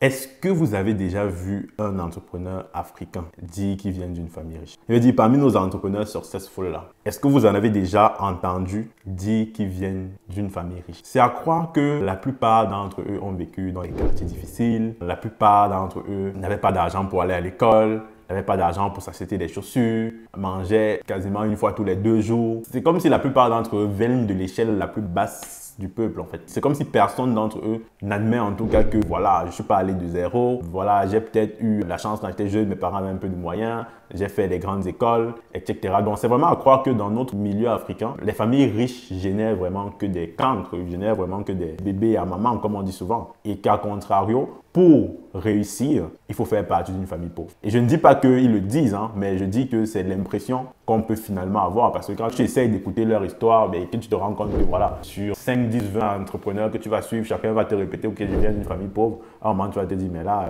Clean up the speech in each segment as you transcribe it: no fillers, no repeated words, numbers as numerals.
Est-ce que vous avez déjà vu un entrepreneur africain dire qu'il vient d'une famille riche? Je veux dire, parmi nos entrepreneurs successful là, est-ce que vous en avez déjà entendu dire qu'ils viennent d'une famille riche? C'est à croire que la plupart d'entre eux ont vécu dans des quartiers difficiles, la plupart d'entre eux n'avaient pas d'argent pour aller à l'école, n'avaient pas d'argent pour s'acheter des chaussures, mangeaient quasiment une fois tous les 2 jours. C'est comme si la plupart d'entre eux viennent de l'échelle la plus basse du peuple en fait. C'est comme si personne d'entre eux n'admet en tout cas que voilà, je suis pas allé de zéro, voilà, j'ai peut-être eu la chance quand j'étais jeune, mes parents avaient un peu de moyens, j'ai fait des grandes écoles, etc. Donc c'est vraiment à croire que dans notre milieu africain, les familles riches génèrent vraiment que des cancres, génèrent vraiment que des bébés à maman comme on dit souvent. Et qu'à contrario, pour réussir, il faut faire partie d'une famille pauvre. Et je ne dis pas qu'ils le disent, hein, mais je dis que c'est l'impression qu'on peut finalement avoir. Parce que quand tu essayes d'écouter leur histoire, ben, que tu te rends compte que voilà, sur 5, 10, 20 entrepreneurs que tu vas suivre, chacun va te répéter « Ok, je viens d'une famille pauvre ». À un moment, tu vas te dire « Mais là,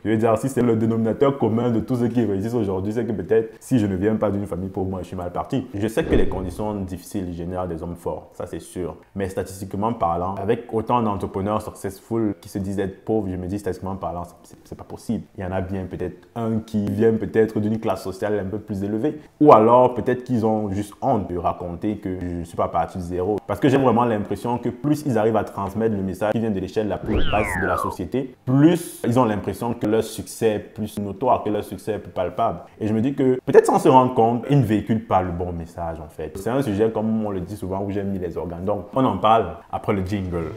je veux dire, si c'est le dénominateur commun de tous ceux qui réussissent aujourd'hui, c'est que peut-être si je ne viens pas d'une famille pauvre, moi, je suis mal parti ». Je sais que les conditions difficiles génèrent des hommes forts, ça c'est sûr. Mais statistiquement parlant, avec autant d'entrepreneurs successful qui se disent être pauvres, je me dis statistiquement parlant, c'est pas possible. Il y en a bien peut-être un qui vient peut-être d'une classe sociale un peu plus élevée. Ou alors peut-être qu'ils ont juste honte de raconter que je ne suis pas parti de zéro. Parce que j'ai vraiment l'impression que plus ils arrivent à transmettre le message qui vient de l'échelle la plus basse de la société, plus ils ont l'impression que leur succès est plus notoire, que leur succès est plus palpable. Et je me dis que peut-être sans se rendre compte, ils ne véhiculent pas le bon message en fait. C'est un sujet comme on le dit souvent où j'ai mis les organes. Donc on en parle après le jingle.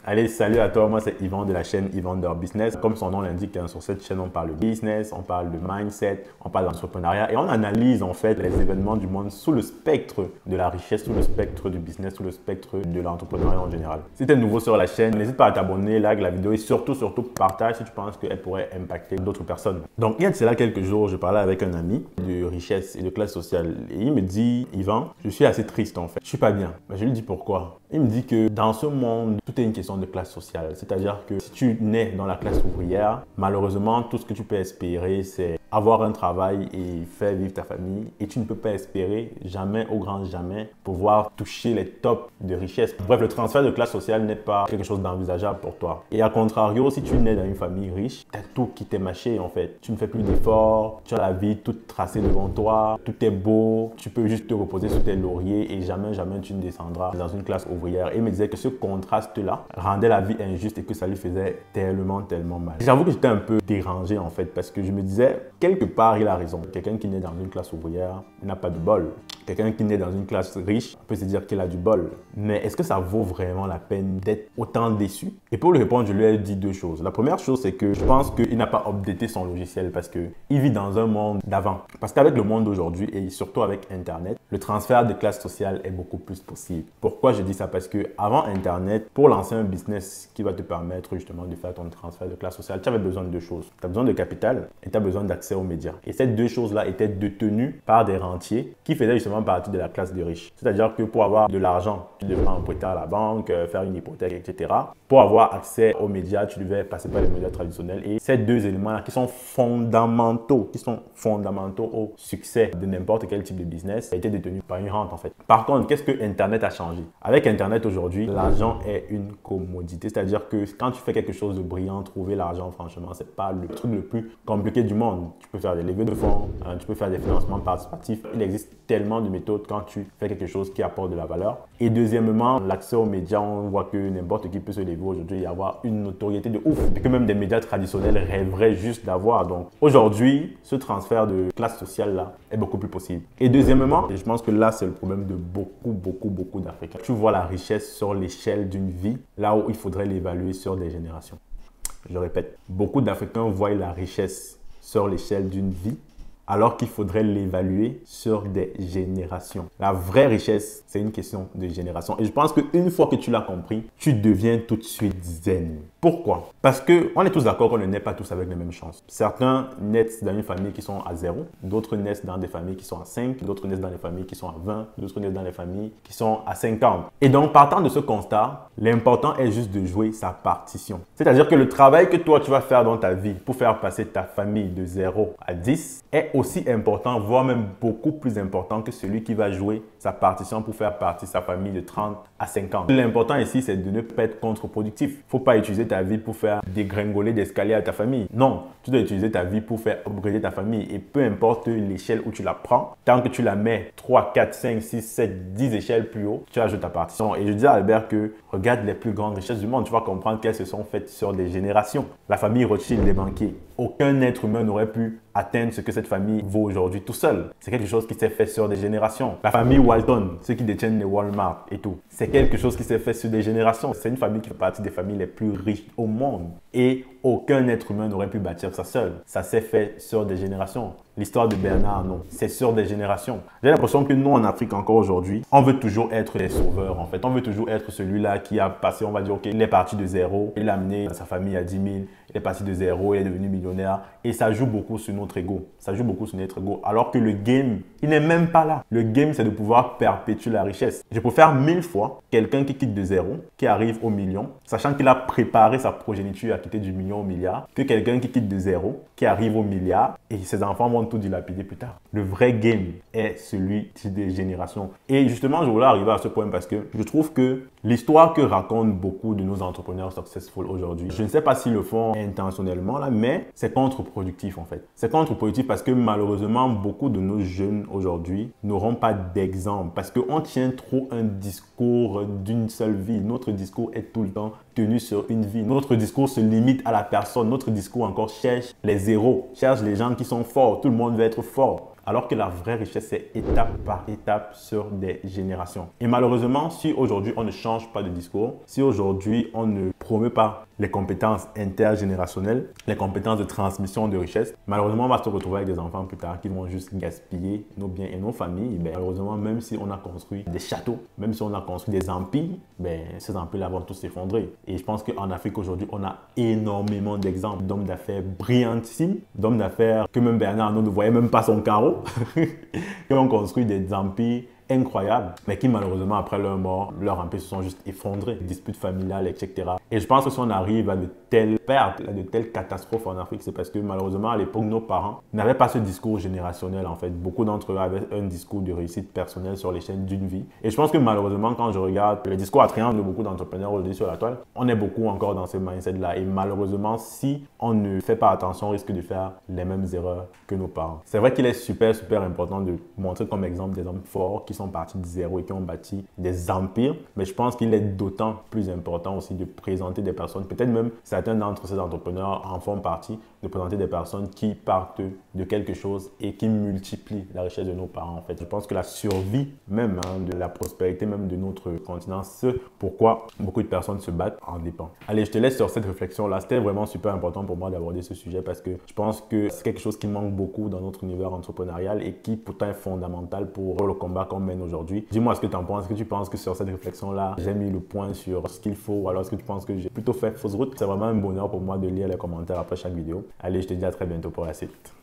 Allez, salut à toi, moi c'est Yvan de la chaîne Yvan Their Business. Comme son nom l'indique, sur cette chaîne on parle de business, on parle de mindset, on parle d'entrepreneuriat et on analyse en fait les événements du monde sous le spectre de la richesse, sous le spectre du business, sous le spectre de l'entrepreneuriat en général. Si tu es nouveau sur la chaîne, n'hésite pas à t'abonner, like la vidéo et surtout partage si tu penses qu'elle pourrait impacter d'autres personnes. Donc il y a de cela quelques jours, je parlais avec un ami de richesse et de classe sociale et il me dit « Yvan, je suis assez triste en fait, je suis pas bien ». Je lui dis pourquoi. Il me dit que dans ce monde, tout est une question de classe sociale. C'est-à-dire que si tu nais dans la classe ouvrière, malheureusement, tout ce que tu peux espérer, c'est avoir un travail et faire vivre ta famille. Et tu ne peux pas espérer jamais, au grand jamais, pouvoir toucher les tops de richesse. Bref, le transfert de classe sociale n'est pas quelque chose d'envisageable pour toi. Et à contrario, si tu nais dans une famille riche, tu as tout qui t'est mâché en fait. Tu ne fais plus d'efforts, tu as la vie toute tracée devant toi, tout est beau, tu peux juste te reposer sur tes lauriers et jamais, jamais tu ne descendras dans une classe ouvrière. Et il me disait que ce contraste-là rendait la vie injuste et que ça lui faisait tellement, tellement mal. J'avoue que j'étais un peu dérangé en fait parce que je me disais, quelque part, il a raison. Quelqu'un qui naît dans une classe ouvrière n'a pas de bol. Quelqu'un qui naît dans une classe riche peut se dire qu'il a du bol. Mais est-ce que ça vaut vraiment la peine d'être autant déçu? Et pour lui répondre, je lui ai dit 2 choses. La première chose, c'est que je pense qu'il n'a pas updaté son logiciel parce qu'il vit dans un monde d'avant. Parce qu'avec le monde d'aujourd'hui et surtout avec Internet, le transfert de classe sociale est beaucoup plus possible. Pourquoi je dis ça? Parce que avant Internet, pour lancer un business qui va te permettre justement de faire ton transfert de classe sociale, tu avais besoin de 2 choses. Tu as besoin de capital et tu as besoin d'accès aux médias. Et ces 2 choses-là étaient détenues par des rentiers qui faisaient justement partie de la classe des riches. C'est-à-dire que pour avoir de l'argent, tu devais emprunter à la banque, faire une hypothèque, etc. Pour avoir accès aux médias, tu devais passer par les médias traditionnels. Et ces 2 éléments-là qui sont fondamentaux au succès de n'importe quel type de business, a été détenu par une rente en fait. Par contre, qu'est-ce que Internet a changé? Avec Internet aujourd'hui, l'argent est une commodité. C'est-à-dire que quand tu fais quelque chose de brillant, trouver l'argent, franchement, c'est pas le truc le plus compliqué du monde. Tu peux faire des levées de fonds, tu peux faire des financements participatifs. Il existe tellement de méthodes quand tu fais quelque chose qui apporte de la valeur. Et deuxièmement, l'accès aux médias, on voit que n'importe qui peut se lever aujourd'hui et avoir une notoriété de ouf, et que même des médias traditionnels rêveraient juste d'avoir. Donc aujourd'hui, ce transfert de classe sociale là est beaucoup plus possible. Et deuxièmement, et je pense que là c'est le problème de beaucoup d'Africains. Tu vois la richesse sur l'échelle d'une vie, là où il faudrait l'évaluer sur des générations. Je répète, beaucoup d'Africains voient la richesse sur l'échelle d'une vie, alors qu'il faudrait l'évaluer sur des générations. La vraie richesse, c'est une question de génération. Et je pense qu'une fois que tu l'as compris, tu deviens tout de suite zen. Pourquoi? Parce qu'on est tous d'accord qu'on ne naît pas tous avec les mêmes chances. Certains naissent dans une famille qui sont à 0, d'autres naissent dans des familles qui sont à 5, d'autres naissent dans des familles qui sont à 20, d'autres naissent dans des familles qui sont à 50. Et donc, partant de ce constat, l'important est juste de jouer sa partition. C'est-à-dire que le travail que toi, tu vas faire dans ta vie pour faire passer ta famille de 0 à 10 est aussi important, voire même beaucoup plus important que celui qui va jouer sa partition pour faire partie de sa famille de 30 à 50. L'important ici, c'est de ne pas être contre-productif. Il ne faut pas utiliser ta vie pour faire dégringoler d'escalier à ta famille. Non, tu dois utiliser ta vie pour faire upgrader ta famille. Et peu importe l'échelle où tu la prends, tant que tu la mets 3, 4, 5, 6, 7, 10 échelles plus haut, tu ajoutes ta partition. Et je dis à Albert que regarde les plus grandes richesses du monde. Tu vas comprendre qu'elles se sont faites sur des générations. La famille Rothschild, les banquiers. Aucun être humain n'aurait pu atteindre ce que cette famille vaut aujourd'hui tout seul. C'est quelque chose qui s'est fait sur des générations. La famille Walton, ceux qui détiennent les Walmart et tout, c'est quelque chose qui s'est fait sur des générations. C'est une famille qui fait partie des familles les plus riches au monde. Et aucun être humain n'aurait pu bâtir ça seul. Ça s'est fait sur des générations. L'histoire de Bernard Arnault, c'est sur des générations. J'ai l'impression que nous, en Afrique, encore aujourd'hui, on veut toujours être les sauveurs, en fait. On veut toujours être celui-là qui a passé, on va dire, OK, il est parti de zéro, il a amené sa famille à 10 000, il est parti de zéro, il est devenu millionnaire. Et ça joue beaucoup sur notre ego. Ça joue beaucoup sur notre ego. Alors que le game, il n'est même pas là. Le game, c'est de pouvoir perpétuer la richesse. Je préfère 1000 fois quelqu'un qui quitte de zéro, qui arrive au million, sachant qu'il a préparé sa progéniture à quitter du million au milliard, que quelqu'un qui quitte de zéro, qui arrive au milliard, et ses enfants vont tout dilapider plus tard. Le vrai game est celui des générations. Et justement, je voulais arriver à ce point parce que je trouve que l'histoire que racontent beaucoup de nos entrepreneurs successful aujourd'hui, je ne sais pas s'ils le font intentionnellement là, mais c'est contre-productif en fait. C'est contre-productif parce que malheureusement, beaucoup de nos jeunes aujourd'hui n'auront pas d'exemple parce qu'on tient trop un discours d'une seule vie. Notre discours est tout le temps tenu sur une vie. Notre discours se limite à la personne. Notre discours encore cherche les héros, cherche les gens qui sont forts. Tout le monde veut être fort. Alors que la vraie richesse, c'est étape par étape sur des générations. Et malheureusement, si aujourd'hui on ne change pas de discours, si aujourd'hui on ne promeut pas les compétences intergénérationnelles, les compétences de transmission de richesse, malheureusement on va se retrouver avec des enfants plus tard qui vont juste gaspiller nos biens et nos familles. Ben, malheureusement, même si on a construit des châteaux, même si on a construit des empires, ben, ces empires-là vont tous s'effondrer. Et je pense qu'en Afrique aujourd'hui, on a énormément d'exemples d'hommes d'affaires brillantissimes, d'hommes d'affaires que même Bernard Arnault ne voyait même pas son carreau, qui ont construit des empires incroyables, mais qui malheureusement après leur mort, leurs empires se sont juste effondrés, disputes familiales, etc. Et je pense que si on arrive à de telles pertes, à de telles catastrophes en Afrique, c'est parce que malheureusement à l'époque, nos parents n'avaient pas ce discours générationnel en fait. Beaucoup d'entre eux avaient un discours de réussite personnelle sur l'échelle d'une vie. Et je pense que malheureusement, quand je regarde le discours attrayant de beaucoup d'entrepreneurs aujourd'hui sur la toile, on est beaucoup encore dans ce mindset-là. Et malheureusement, si on ne fait pas attention, on risque de faire les mêmes erreurs que nos parents. C'est vrai qu'il est super important de montrer comme exemple des hommes forts qui sont partis de zéro et qui ont bâti des empires, mais je pense qu'il est d'autant plus important aussi de présenter des personnes, peut-être même certains d'entre ces entrepreneurs en font partie, de présenter des personnes qui partent de quelque chose et qui multiplient la richesse de nos parents en fait. Je pense que la survie même de la prospérité même de notre continent, c'est pourquoi beaucoup de personnes se battent, en dépend. Allez, je te laisse sur cette réflexion-là. C'était vraiment super important pour moi d'aborder ce sujet parce que je pense que c'est quelque chose qui manque beaucoup dans notre univers entrepreneurial et qui pourtant est fondamental pour le combat qu'on mène aujourd'hui. Dis-moi ce que tu en penses. Est-ce que tu penses que sur cette réflexion-là, j'ai mis le point sur ce qu'il faut ou alors est-ce que tu penses que j'ai plutôt fait fausse route? C'est vraiment un bonheur pour moi de lire les commentaires après chaque vidéo. Allez, je te dis à très bientôt pour la suite.